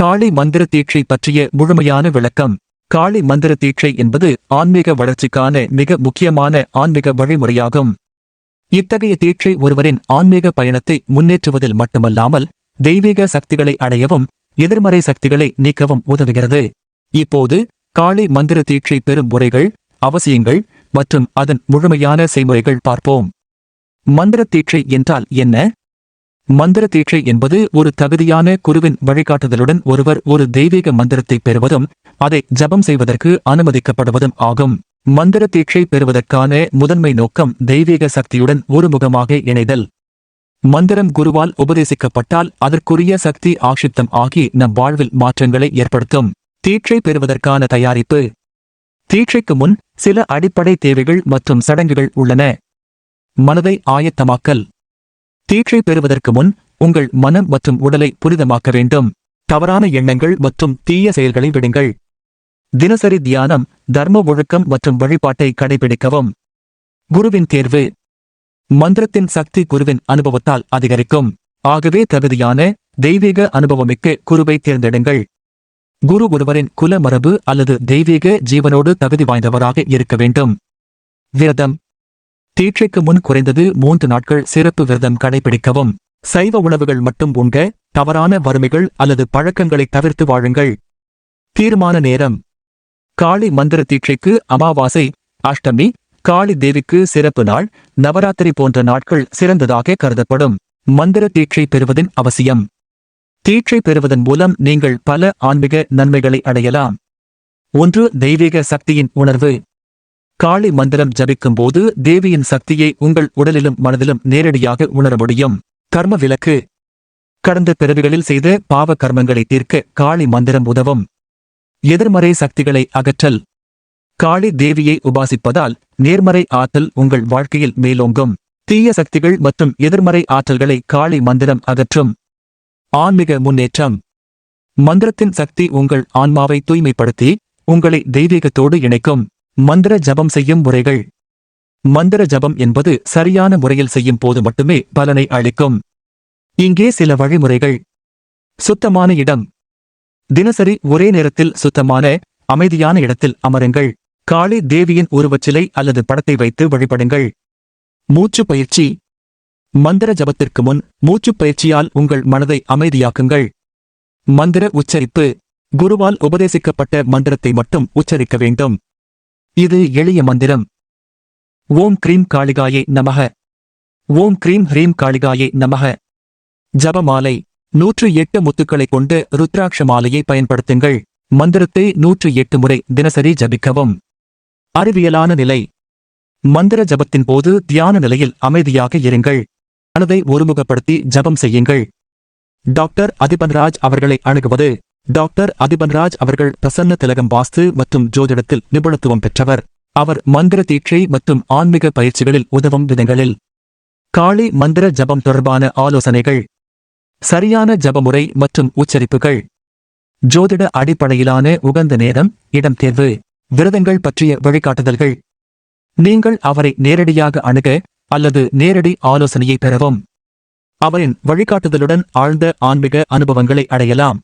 காளி மந்திர தீட்சை பற்றிய முழுமையான விளக்கம். காளி மந்திர தீட்சை என்பது ஆன்மீக வளர்ச்சிக்கான மிக முக்கியமான ஆன்மீக வழிமுறையாகும். இத்தகைய தீட்சை ஒருவரின் ஆன்மீக பயணத்தை முன்னேற்றுவதில் மட்டுமல்லாமல் தெய்வீக சக்திகளை அடையவும் எதிர்மறை சக்திகளை நீக்கவும் உதவுகிறது. இப்போது காளி மந்திர தீட்சை பெறும் முறைகள், அவசியங்கள் மற்றும் அதன் முழுமையான செய்முறைகள் பார்ப்போம். மந்திர தீட்சை என்றால் என்ன? மந்திர தீட்சை என்பது ஒரு தகுதியான குருவின் வழிகாட்டுதலுடன் ஒருவர் ஒரு தெய்வீக மந்திரத்தை பெறுவதும் அதை ஜபம் செய்வதற்கு அனுமதிக்கப்படுவதும் ஆகும். மந்திர தீட்சை பெறுவதற்கான முதன்மை நோக்கம் தெய்வீக சக்தியுடன் ஒருமுகமாக இணைதல். மந்திரம் குருவால் உபதேசிக்கப்பட்டால் அதற்குரிய சக்தி ஆக்ஷிப்தம் ஆகி நம் வாழ்வில் மாற்றங்களை ஏற்படுத்தும். தீட்சை பெறுவதற்கான தயாரிப்பு. தீட்சைக்கு முன் சில அடிப்படை தேவைகள் மற்றும் சடங்குகள் உள்ளன. மனதை ஆயத்தமாக்கல். தீட்சை பெறுவதற்கு முன் உங்கள் மனம் மற்றும் உடலை புனிதமாக்க வேண்டும். தவறான எண்ணங்கள் மற்றும் தீய செயல்களை விடுங்கள். தினசரி தியானம், தர்ம ஒழுக்கம் மற்றும் வழிபாட்டை கடைபிடிக்கவும். குருவின் தேர்வு. மந்திரத்தின் சக்தி குருவின் அனுபவத்தால் அதிகரிக்கும். ஆகவே தகுதியான தெய்வீக அனுபவமிக்க குருவை தேர்ந்தெடுங்கள். குரு ஒருவரின் குல மரபு அல்லது தெய்வீக ஜீவனோடு தகுதி வாய்ந்தவராக இருக்க வேண்டும். விரதம். தீட்சைக்கு முன் குறைந்தது 3 நாட்கள் சிறப்பு விரதம் கடைபிடிக்கவும். சைவ உணவுகள் மட்டும் உண்க, தவறான வறுமைகள் அல்லது பழக்கங்களை தவிர்த்து வாழுங்கள். தீர்மான நேரம். காளி மந்திர தீட்சைக்கு அமாவாசை, அஷ்டமி, காளி தேவிக்கு சிறப்பு நாள், நவராத்திரி போன்ற நாட்கள் சிறந்ததாக கருதப்படும். மந்திர தீட்சை பெறுவதின் அவசியம். தீட்சை பெறுவதன் மூலம் நீங்கள் பல ஆன்மீக நன்மைகளை அடையலாம். 1. தெய்வீக சக்தியின் உணர்வு. காளி மந்திரம் ஜபிக்கும் போது தேவியின் சக்தியை உங்கள் உடலிலும் மனதிலும் நேரடியாக உணர முடியும். கர்ம விலக்கு. கடந்த பிறவிகளில் செய்த பாவ கர்மங்களை தீர்க்க காளி மந்திரம் உதவும். எதிர்மறை சக்திகளை அகற்றல். காளி தேவியை உபாசிப்பதால் நேர்மறை ஆற்றல் உங்கள் வாழ்க்கையில் மேலோங்கும். தீய சக்திகள் மற்றும் எதிர்மறை ஆற்றல்களை காளி மந்திரம் அகற்றும். ஆன்மீக முன்னேற்றம். மந்திரத்தின் சக்தி உங்கள் ஆன்மாவை தூய்மைப்படுத்தி உங்களை தெய்வீகத்தோடு இணைக்கும். மந்திர ஜபம் செய்யும் முறைகள். மந்திர ஜபம் என்பது சரியான முறையில் செய்யும் போது மட்டுமே பலனை அளிக்கும். இங்கே சில வழிமுறைகள். சுத்தமான இடம். தினசரி ஒரே நேரத்தில் சுத்தமான, அமைதியான இடத்தில் அமருங்கள். காளி தேவியின் உருவச்சிலை அல்லது படத்தை வைத்து வழிபடுங்கள். மூச்சு பயிற்சி. மந்திர ஜபத்திற்கு முன் மூச்சு பயிற்சியால் உங்கள் மனதை அமைதியாக்குங்கள். மந்திர உச்சரிப்பு. குருவால் உபதேசிக்கப்பட்ட மந்திரத்தை மட்டும் உச்சரிக்க வேண்டும். இது எளிய மந்திரம். ஓம் க்ரீம் காளிகாயை நமக. ஓம் க்ரீம் ஹ்ரீம் காளிகாயை நமக. ஜபமாலை. 108 முத்துக்களைக் கொண்டு ருத்ராட்ச மாலையை பயன்படுத்துங்கள். மந்திரத்தை 108 முறை தினசரி ஜபிக்கவும். அறிவியலான நிலை. மந்திர ஜபத்தின் போது தியான நிலையில் அமைதியாக இருங்கள். மனதை ஒருமுகப்படுத்தி ஜபம் செய்யுங்கள். டாக்டர் அதிபன்ராஜ் அவர்களை அணுகுவது. டாக்டர் அதிபன்ராஜ் அவர்கள் பிரசன்ன திலகம் வாஸ்து மற்றும் ஜோதிடத்தில் நிபுணத்துவம் பெற்றவர். அவர் மந்திர தீட்சை மற்றும் ஆன்மீக பயிற்சிகளில் உதவும் விதங்களில். காளி மந்திர ஜபம் தொடர்பான ஆலோசனைகள். சரியான ஜபமுறை மற்றும் உச்சரிப்புகள். ஜோதிட அடிப்படையிலான உகந்த நேரம், இடம் தேர்வு. விரதங்கள் பற்றிய வழிகாட்டுதல்கள். நீங்கள் அவரை நேரடியாக அணுக அல்லது நேரடி ஆலோசனையை பெறவும். அவரின் வழிகாட்டுதலுடன் ஆழ்ந்த ஆன்மீக அனுபவங்களை அடையலாம்.